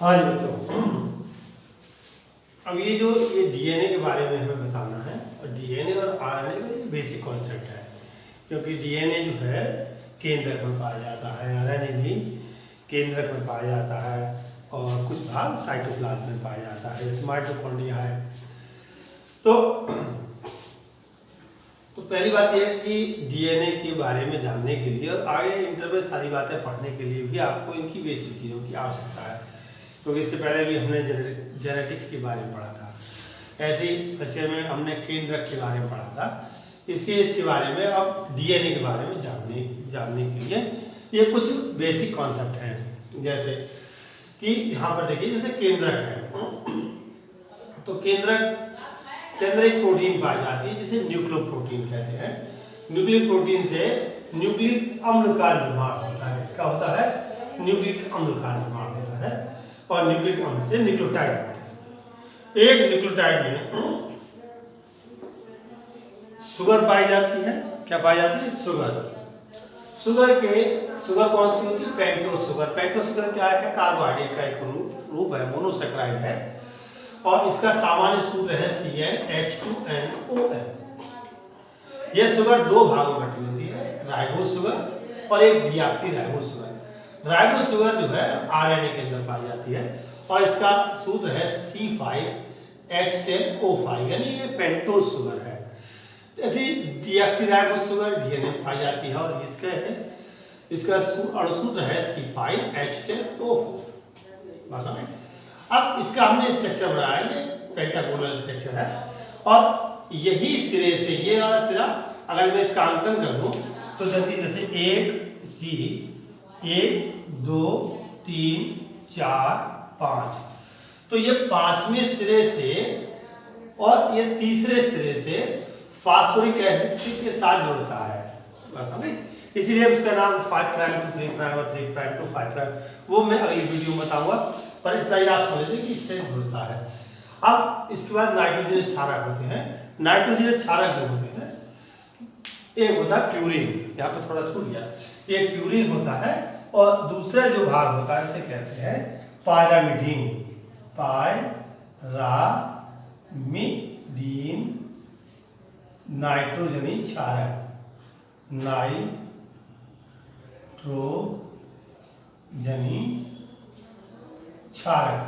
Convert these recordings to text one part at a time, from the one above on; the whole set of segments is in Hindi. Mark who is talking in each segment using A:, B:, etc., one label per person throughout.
A: हाँ जी बच्चों, अब ये डीएनए के बारे में हमें बताना है। और डीएनए और आरएनए का ये बेसिक कॉन्सेप्ट है, क्योंकि डीएनए जो है केंद्रक में पाया जाता है, आरएनए भी केंद्रक में पाया जाता है और कुछ भाग साइटोप्लाज्म में पाया जाता है, जैसे माइटोकॉन्ड्रिया है। तो पहली बात यह है कि डीएनए के बारे में जानने के लिए और आगे इंटर में सारी बातें पढ़ने के लिए भी आपको इनकी बेसिक चीज़ों की आवश्यकता है, क्योंकि इससे पहले भी हमने जेनेटिक्स के बारे में पढ़ा था, ऐसे ही बच्चे में हमने केंद्रक के बारे में पढ़ा था। इसके बारे में अब डीएनए के बारे में जानने के लिए ये कुछ बेसिक कॉन्सेप्ट हैं। जैसे कि यहाँ पर देखिए, जैसे केंद्रक है, तो केंद्रक के अंदर एक प्रोटीन पाई जाती है जिसे न्यूक्लियोप्रोटीन कहते हैं। न्यूक्लिक प्रोटीन से न्यूक्लिक अम्ल का निर्माण होता है। इसका होता है न्यूक्लिक अम्ल का निर्माण होता है और न्यूक्लिक अम्ल से न्यूक्लियोटाइड बनते हैं। एक न्यूक्लियोटाइड में शुगर पाई जाती है। क्या पाई जाती है? शुगर कौन सी होती है? Pentose sugar. पेंटोस शुगर क्या है? कार्बोहाइड्रेट का एक रूप है, मोनोसेकेराइड है और इसका सामान्य सूत्र है CnH2nOn। यह शुगर दो भागों में बटी होती है, राइबोज शुगर और एक deoxy ribose sugar. Ribose sugar जो है आरएनए के अंदर पाई जाती है और इसका सूत्र है C5H10O5, यानी ये पेंटोस शुगर है। ऐसी डीऑक्सी राइबोज शुगर डीएनए में पाई जाती है और इसका अणुसूत्र है C5H10O4। अब इसका हमने स्ट्रक्चर बनाया है, ये पेंटागोनल स्ट्रक्चर है और यही सिरे से ये वाला सिरा अगर मैं इसका अंकन कर दूं तो जैसे 1 2 3 4 5, तो ये पांचवें सिरे से और ये तीसरे सिरे से फास्फोरिक एसिड के साथ जुड़ता है। बस समझ, इसीलिए इसका नाम 5 प्राइम टू 3 प्राइम और 3 प्राइम टू 5 प्राइम, वो मैं अगली वीडियो में बताऊंगा, पर इतना ही आप समझ लीजिए कि इससे जुड़ता है। अब इसके बाद नाइट्रोजन क्षारक होते हैं। नाइट्रोजन क्षारक जो होते हैं, एक होता है प्यूरिन, यहाँ पे थोड़ा छूट गया, एक प्यूरिन होता है और दूसरा जो भाग होता है उसे कहते हैं पायरामिडीन। नाइट्रोजनी क्षारक, नाइट्रोजनी क्षारक।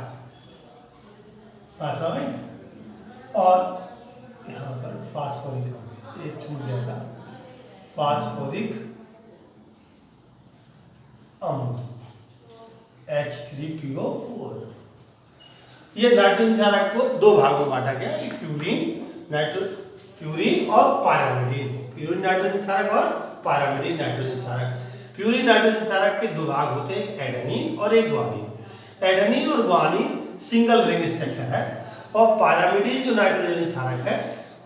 A: और यहाँ पर फास्फोरिक अम्ल, एक छूट गया था, फास्फोरिक अम्ल H3PO4। ये नाइट्रोजन क्षारक को दो भागों में बांटा गया, एक प्यूरिन और पायरामिडीन। प्यूरिन नाइट्रोजन क्षारक और पायरामिडीन नाइट्रोजन क्षारक। प्यूरिन नाइट्रोजन क्षारक के दो भाग होते हैं, एक एडेनिन और एक ग्वानिन। एडेनिन और ग्वानिन सिंगल रिंग स्ट्रक्चर है और पायरामिडीन जो नाइट्रोजन क्षारक है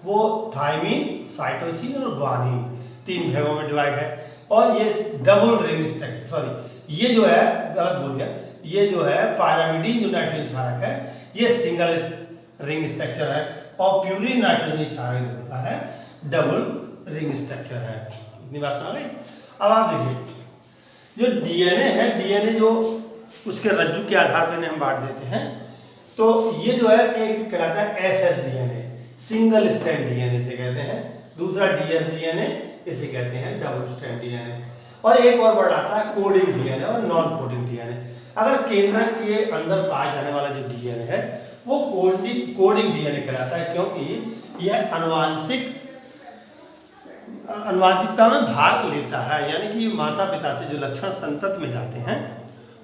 A: वो थायमिन, साइटोसिन और ग्वानिन तीन भागों में डिवाइड है और ये डबल रिंग स्ट्रक्चर, सॉरी ये जो है गलत बोल गया, ये जो है पायरामिडीन जो नाइट्रोजन क्षारक है ये सिंगल रिंग स्ट्रक्चर है और प्यूरिन नाइट्रोजन क्षारक जो होता है डबल रिंग स्ट्रक्चर है। इतनी बात समझ गई? अब आप देखिए, जो डीएनए है, डीएनए जो उसके रज्जु के आधार पर हम बांट देते हैं, तो ये जो है एक कहलाता है SSDNA, सिंगल स्ट्रैंड डीएनए से कहते हैं, दूसरा DSDNA, इसे कहते हैं डबल स्ट्रैंड डीएनए, और एक और वर्ड आता है कोडिंग डीएनए और नॉन कोडिंग डीएनए। अगर केंद्रक के अंदर पाए जाने वाला जो डीएनए है वो कोडिंग डीएनए कहलाता है, क्योंकि यह अनुवांशिकता में भाग लेता है, यानी कि माता पिता से जो लक्षण संतत में जाते हैं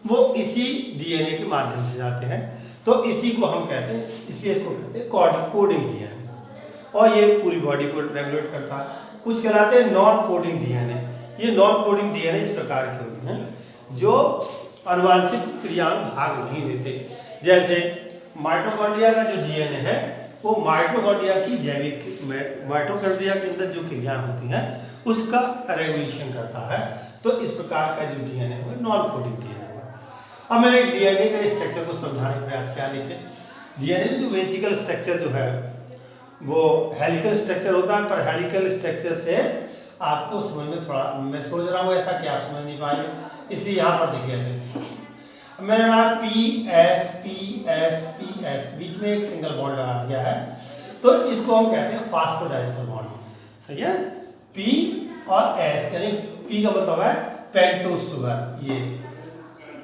A: वो इसी डीएनए के माध्यम से जाते हैं, तो इसी को हम कहते हैं, इसलिए इसको कहते हैं कोडिंग डीएनए और ये पूरी बॉडी को रेगुलेट करता है। कुछ कहलाते हैं नॉन कोडिंग डीएनए। ये नॉन कोडिंग डीएनए इस प्रकार के होते हैं जो अनुवांशिक क्रिया में भाग नहीं देते। जैसे माइटोकॉन्ड्रिया का जो डीएनए है वो माइटोकॉन्ड्रिया के अंदर जो क्रियाएं होती हैं उसका रेगुलेशन करता है, तो इस प्रकार का जो डीएनए है नॉन कोडिंग डीएनए है। अब मैंने डीएनए का स्ट्रक्चर को समझाने का प्रयास किया। देखिए, डीएनए जो वेसिकल स्ट्रक्चर जो है वो हेलिकल स्ट्रक्चर होता है, पर हेलिकल स्ट्रक्चर से आपको समझ में थोड़ा, मैं सोच रहा हूँ ऐसा कि आप समझ नहीं पाएंगे, इसलिए यहाँ पर देखिए मैंने ना पी एस बीच में एक सिंगल बॉन्ड लगा दिया है, तो इसको हम कहते हैं फास्फोडाइस्टर बॉन्ड। सही है, पी और एस, यानी पी का मतलब है पेंटोज शुगर, ये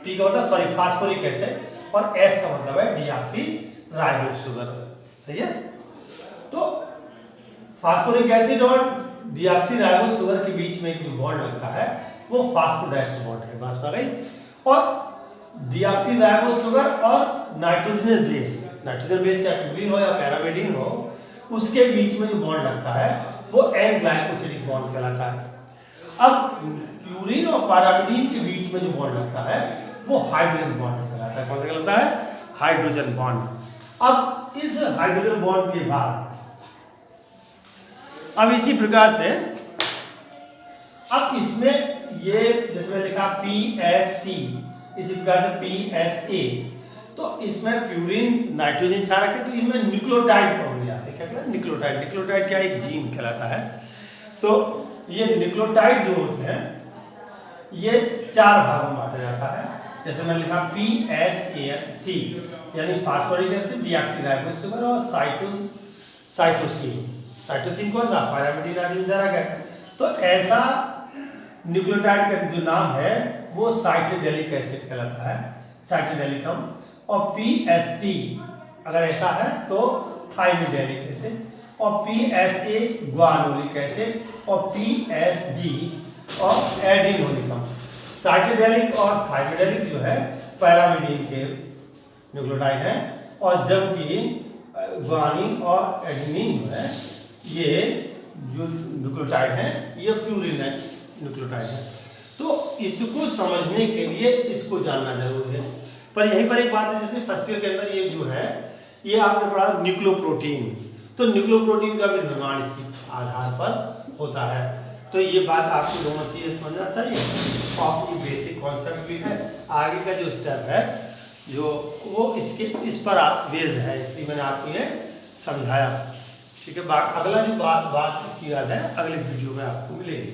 A: पी का मतलब सॉरी फास्फोरिक एसिड, और एस का मतलब है डीऑक्सी राइबोज शुगर। सही है, तो फास्फोरिक एसिड और डीऑक्सी राइबोज शुगर के बीच में जो बॉन्ड लगता है वो फास्फोडाइस्टर बॉन्ड है। बस आ गई। और डीऑक्सी राइबोज शुगर और नाइट्रोजनस बेस चाहे प्यूरिन हो या पैरामिडिन हो, उसके बीच में जो बॉन्ड लगता है वो एन ग्लाइकोसिडिक बॉन्ड कहलाता है। अब प्यूरिन और पैरामिडिन के बीच में जो बॉन्ड लगता है वो हाइड्रोजन बॉन्ड कहलाता है। कौन सा कहलाता है? Hydrogen bond. अब इस हाइड्रोजन बॉन्ड के बाद अब इसी प्रकार से अब इसमें ये जिसमें लिखा PSC, इसी प्रकार से PSA, तो इसमें प्यूरिन नाइट्रोजन क्षारक है, तो इसमें न्यूक्लियोटाइड फॉर्म आता है। क्या कहलाता है? न्यूक्लियोटाइड। न्यूक्लियोटाइड क्या एक जीन कहलाता है। तो ये न्यूक्लियोटाइड जो होते हैं ये 4 भागों में बांटा जाता है। जैसे मैंने लिखा PSAC, यानी फास्फोरिक एसिड, डीऑक्सीराइबोज शुगर और साइटोसिन। साइटोसिन कौन सा? पैरामिडिन नाइट्रोजन क्षारक है। तो ऐसा न्यूक्लियोटाइड का जो नाम है वो साइटोडेलिक एसिड कहलाता है, साइटोडेलिकम। और PST अगर ऐसा है तो थाइमिडेलिक एसिड, और PSA ग्वानोलिक एसिड, और PSG और एडिनोलिकम। साइटोडेलिक और थाइमिडेलिक जो है पैरामिडिन के न्यूक्लियोटाइड है, और जबकि ग्वानिन और एडेनिन जो है ये जो न्यूक्लियोटाइड है ये प्यूरिन न्यूक्लियोटाइड है। तो इसको समझने के लिए इसको जानना जरूरी है। पर यहीं पर एक बात है, जैसे फर्स्ट ईयर के अंदर ये जो है ये आपने पढ़ा न्यूक्लियोप्रोटीन, तो न्यूक्लियोप्रोटीन का भी निर्माण इसी आधार पर होता है। तो ये बात आपको दोनों चीजें समझना चाहिए, और ये बेसिक कॉन्सेप्ट भी है। आगे का जो स्टेप है जो वो इसके इस पर बेस्ड है, इसलिए मैंने आपको ये समझाया। ठीक है, अगला जो बात इसकी याद है अगले वीडियो में आपको मिलेगी।